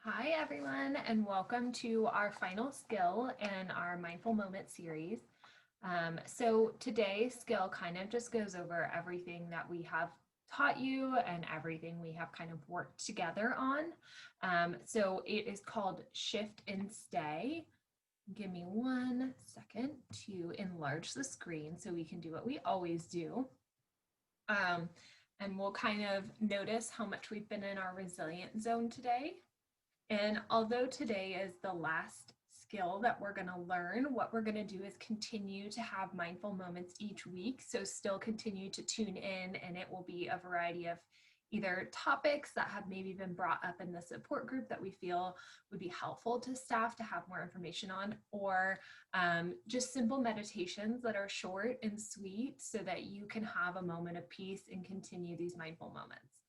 Hi everyone, and welcome to our final skill in our Mindful Moment series. So today's skill kind of just goes over everything that we have taught you and everything we have kind of worked together on. So it is called Shift and Stay. Give me 1 second to enlarge the screen so we can do what we always do. And we'll kind of notice how much we've been in our resilient zone today. And although today is the last skill that we're going to learn, what we're going to do is continue to have mindful moments each week. So still continue to tune in, and it will be a variety of either topics that have maybe been brought up in the support group that we feel would be helpful to staff to have more information on, or just simple meditations that are short and sweet so that you can have a moment of peace and continue these mindful moments.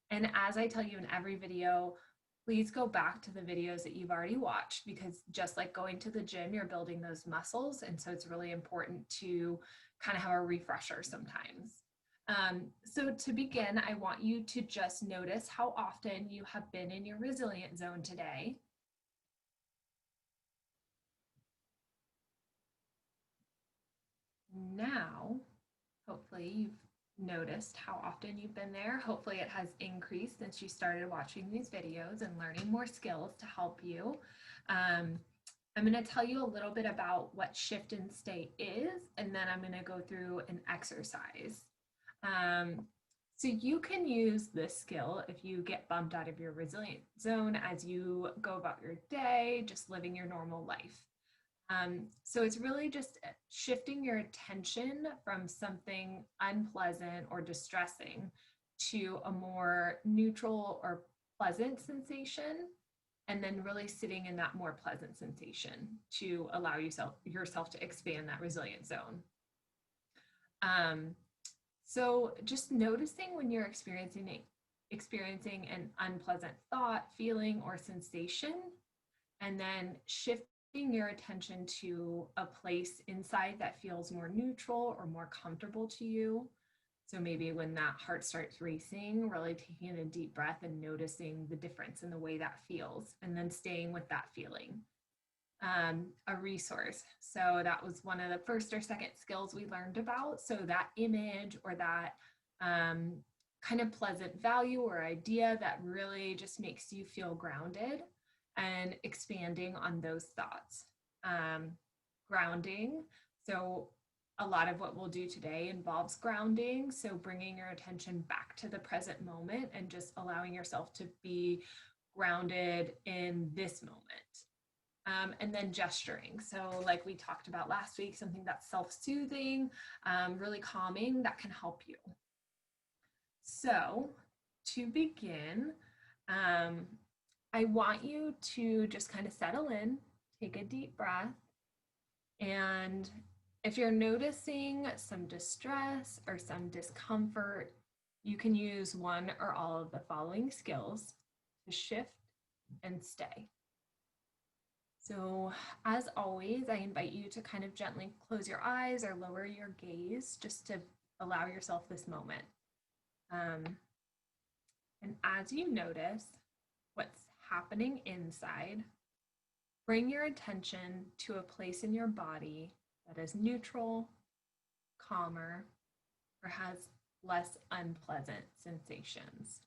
And as I tell you in every video, please go back to the videos that you've already watched, because just like going to the gym, you're building those muscles. And so it's really important to kind of have a refresher sometimes. So to begin, I want you to just notice how often you have been in your resilient zone today. Now, hopefully you've noticed how often you've been there. Hopefully it has increased since you started watching these videos and learning more skills to help you. I'm going to tell you a little bit about what Shift and Stay is, and then I'm going to go through an exercise. So you can use this skill if you get bumped out of your resilient zone as you go about your day, just living your normal life. So it's really just shifting your attention from something unpleasant or distressing to a more neutral or pleasant sensation, and then really sitting in that more pleasant sensation to allow yourself to expand that resilient zone. So just noticing when you're experiencing an unpleasant thought, feeling, or sensation, and then shifting your attention to a place inside that feels more neutral or more comfortable to you. So maybe when that heart starts racing, really taking a deep breath and noticing the difference in the way that feels, and then staying with that feeling. A resource. So that was one of the first or second skills we learned about. So that image or that kind of pleasant value or idea that really just makes you feel grounded, and expanding on those thoughts. Grounding. So a lot of what we'll do today involves grounding. So bringing your attention back to the present moment and just allowing yourself to be grounded in this moment. And then gesturing. So like we talked about last week, something that's self-soothing, really calming, that can help you. So to begin, I want you to just kind of settle in, take a deep breath, and if you're noticing some distress or some discomfort, you can use one or all of the following skills to shift and stay. So as always, I invite you to kind of gently close your eyes or lower your gaze just to allow yourself this moment. And as you notice what's happening inside, bring your attention to a place in your body that is neutral, calmer, or has less unpleasant sensations.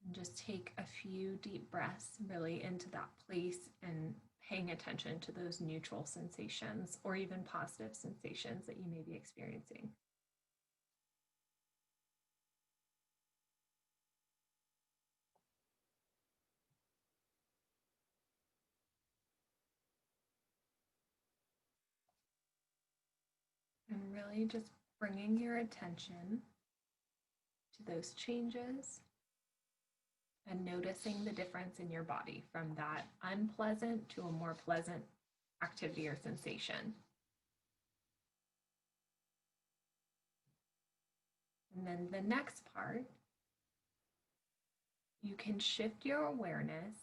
And just take a few deep breaths really into that place and paying attention to those neutral sensations or even positive sensations that you may be experiencing. And really just bringing your attention to those changes and noticing the difference in your body from that unpleasant to a more pleasant activity or sensation. And then the next part, you can shift your awareness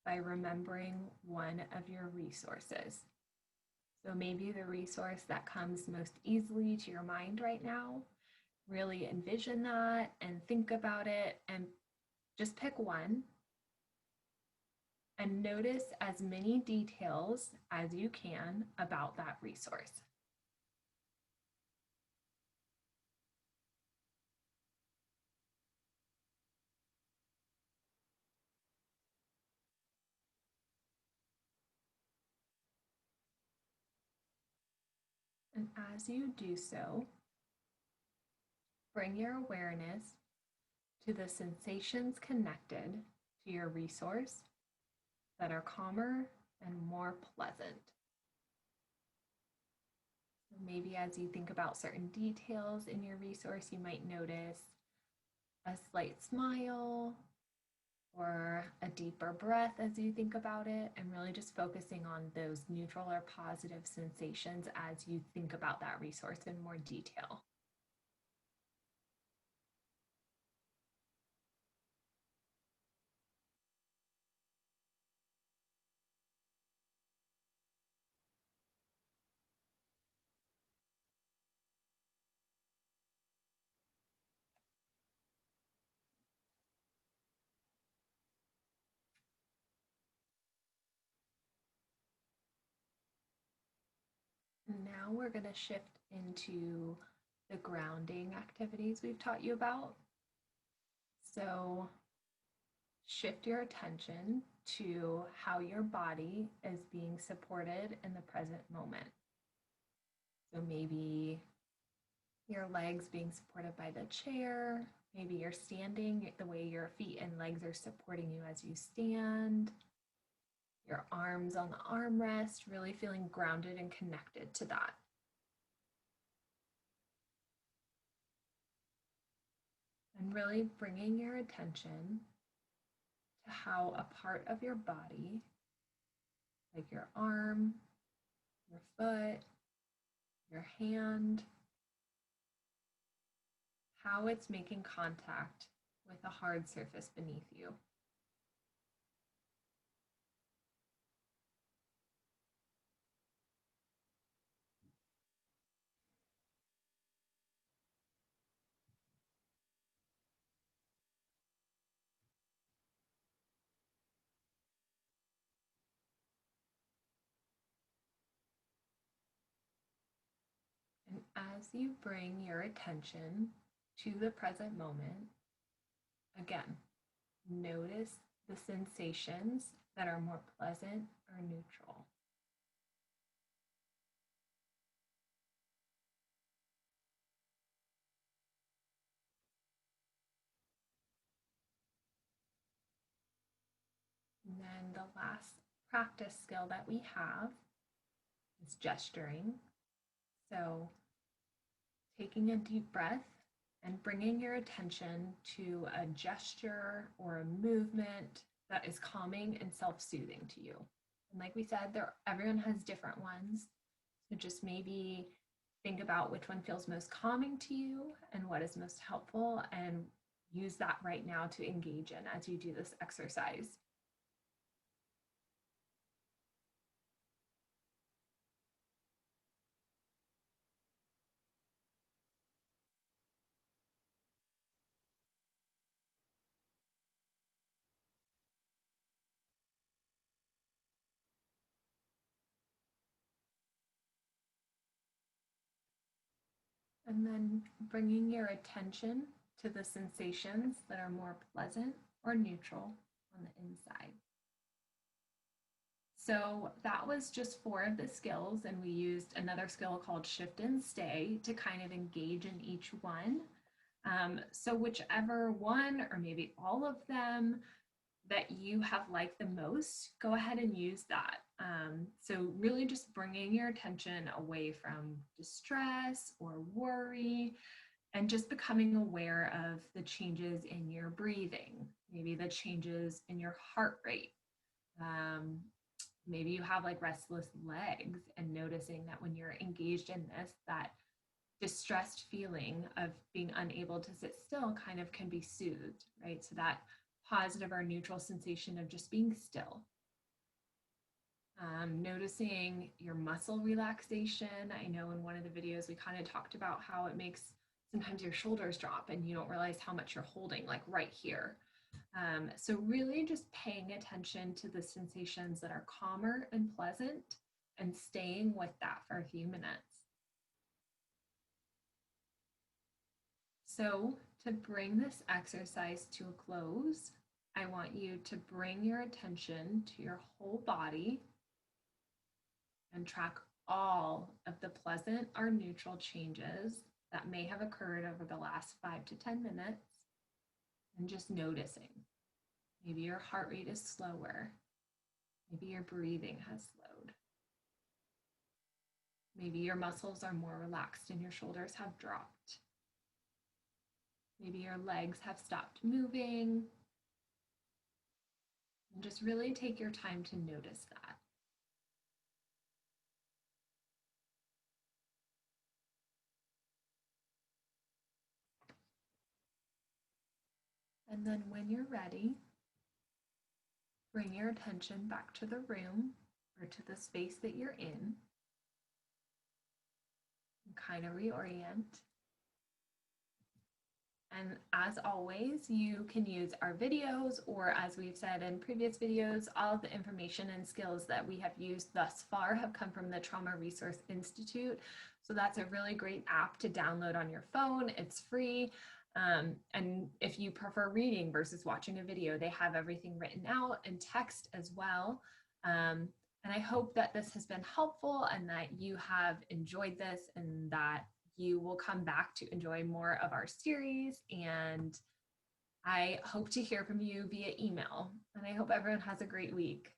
by remembering one of your resources. So maybe the resource that comes most easily to your mind right now, really envision that and think about it and Just pick one and notice as many details as you can about that resource. And as you do so, bring your awareness to the sensations connected to your resource that are calmer and more pleasant. So maybe as you think about certain details in your resource, you might notice a slight smile or a deeper breath as you think about it, and really just focusing on those neutral or positive sensations as you think about that resource in more detail. Now we're going to shift into the grounding activities we've taught you about. So shift your attention to how your body is being supported in the present moment. So maybe your legs being supported by the chair, maybe you're standing, the way your feet and legs are supporting you as you stand, your arms on the armrest, really feeling grounded and connected to that. And really bringing your attention to how a part of your body, like your arm, your foot, your hand, how it's making contact with a hard surface beneath you. And as you bring your attention to the present moment, again, notice the sensations that are more pleasant or neutral. And then the last practice skill that we have is gesturing. So taking a deep breath and bringing your attention to a gesture or a movement that is calming and self-soothing to you. And like we said, everyone has different ones. So just maybe think about which one feels most calming to you and what is most helpful, and use that right now to engage in as you do this exercise. And then bringing your attention to the sensations that are more pleasant or neutral on the inside. So that was just 4 of the skills, and we used another skill called shift and stay to kind of engage in each one. So whichever one, or maybe all of them, that you have liked the most, go ahead and use that. So really just bringing your attention away from distress or worry, and just becoming aware of the changes in your breathing, maybe the changes in your heart rate. Maybe you have like restless legs, and noticing that when you're engaged in this, that distressed feeling of being unable to sit still kind of can be soothed, right? So that positive or neutral sensation of just being still. Noticing your muscle relaxation. I know in one of the videos we kind of talked about how it makes sometimes your shoulders drop and you don't realize how much you're holding, like right here. So really just paying attention to the sensations that are calmer and pleasant and staying with that for a few minutes. So to bring this exercise to a close, I want you to bring your attention to your whole body and track all of the pleasant or neutral changes that may have occurred over the last 5 to 10 minutes, and just noticing. Maybe your heart rate is slower. Maybe your breathing has slowed. Maybe your muscles are more relaxed and your shoulders have dropped. Maybe your legs have stopped moving. And just really take your time to notice that. And then when you're ready, bring your attention back to the room or to the space that you're in and kind of reorient. And as always, you can use our videos, or as we've said in previous videos, all of the information and skills that we have used thus far have come from the Trauma Resource Institute. So that's a really great app to download on your phone. It's free. And if you prefer reading versus watching a video, they have everything written out in text as well. And I hope that this has been helpful and that you have enjoyed this and that you will come back to enjoy more of our series. And I hope to hear from you via email. And I hope everyone has a great week.